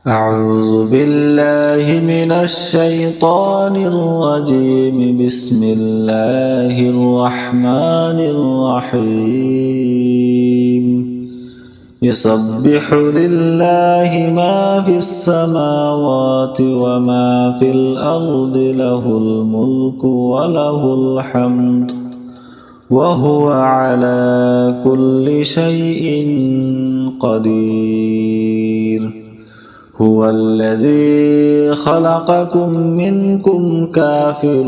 أعوذ بالله من الشيطان الرجيم. بسم الله الرحمن الرحيم. يسبح لله ما في السماوات وما في الأرض، له الملك وله الحمد وهو على كل شيء قدير. هو الذي خلقكم منكم كافر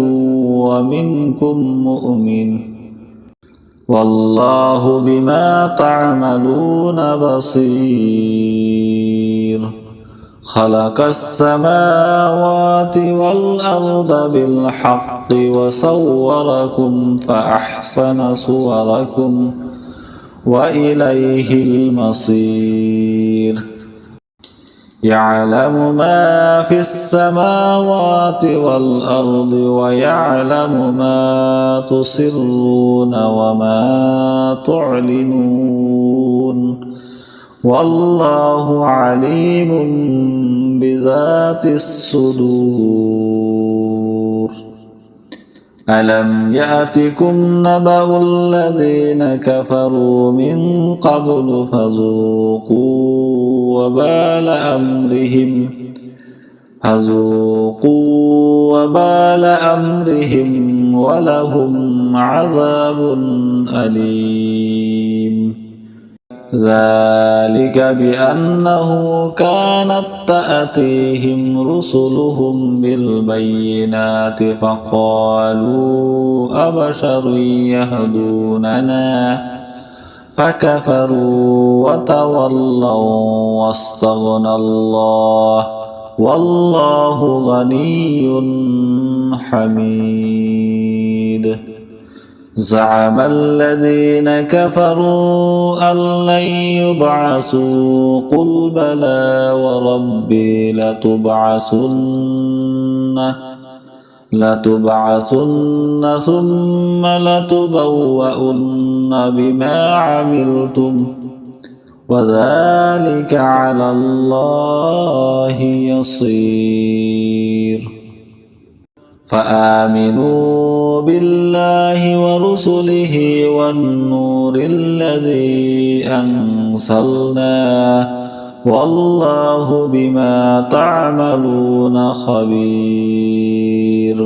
ومنكم مؤمن، والله بما تعملون بصير. خلق السماوات والأرض بالحق وصوركم فأحسن صوركم وإليه المصير. يعلم ما في السماوات والأرض ويعلم ما تسرون وما تعلنون، والله عليم بذات الصدور. ألم يأتكم نبأ الذين كفروا من قبل فذوقوا وبال أمرهم ولهم عذاب أليم. ذلك بأنه كانت تأتيهم رسلهم بالبينات فقالوا أبشر يهدوننا فكفروا وتولوا واستغنى الله والله غني حميد. زعم الذين كفروا أن لن يبعثوا قل بلى وربي لتبعثن ثم لتبوؤن بما عملتم وذلك على الله يصير. فآمنوا بالله ورسله والنور الذي أنزلنا والله بما تعملون خبير.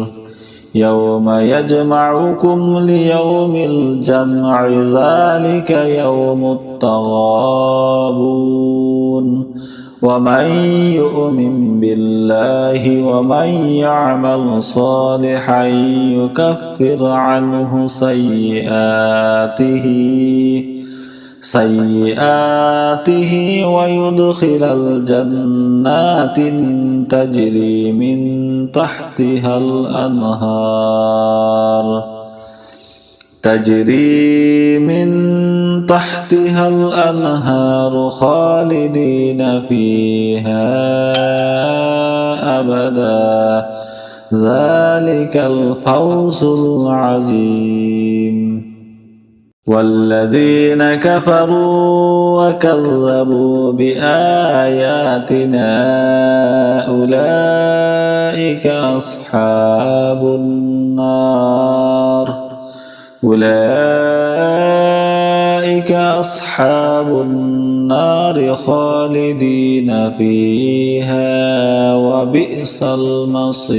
يوم يجمعكم ليوم الجمع ذلك يوم التغابن. ومن يؤمن بالله ومن يعمل صالحا يكفر عنه سيئاته ويدخل الجنات تجري من تحتها الأنهار خالدين فيها أبدا. ذلك الفوز العظيم. والذين كفروا وكذبوا بآياتنا أولئك أصحاب النار خالدين فيها وبئس المصير.